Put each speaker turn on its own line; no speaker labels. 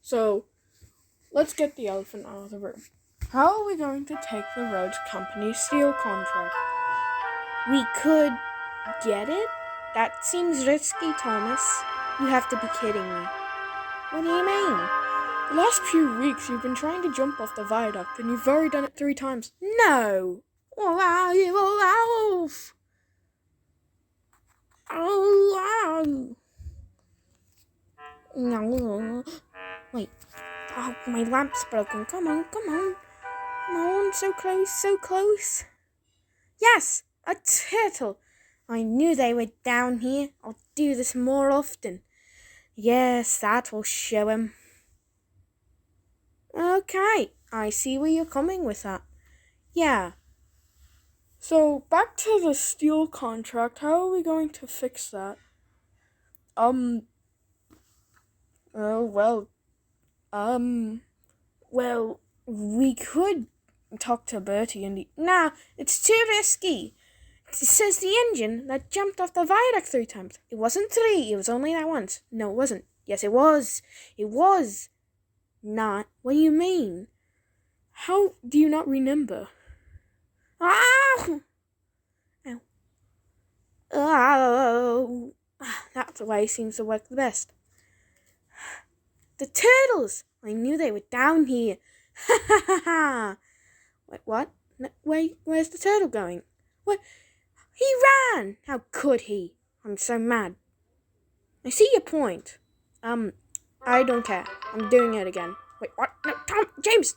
So, let's get the elephant out of the room. How are we going to take the road company steel contract?
We could get it? That seems risky, Thomas. You have to be kidding me. What do you mean?
The last few weeks you've been trying to jump off the viaduct and you've already done it 3 times.
No!
Oh, you elf! Oh,
No. Wait. Oh, my lamp's broken. Come on. Come on. So close, so close. Yes! A turtle! I knew they were down here. I'll do this more often. Yes, that will show him. Okay, I see where you're coming with that. Yeah.
So, back to the steel contract. How are we going to fix that? Oh, well, we could talk to Bertie and
Nah, it's too risky. It says the engine that jumped off the viaduct 3 times. It wasn't 3, it was only that once. No, it wasn't. Yes, it was. It was. Not. What do you mean?
How do you not remember?
Ah! Ow. Oh. That's the way it seems to work the best. The turtles! I knew they were down here. Ha ha ha ha! Wait, what? No, wait, where's the turtle going? What? He ran! How could he? I'm so mad. I see your point.
I don't care. I'm doing it again.
Wait, what? No, Tom, James!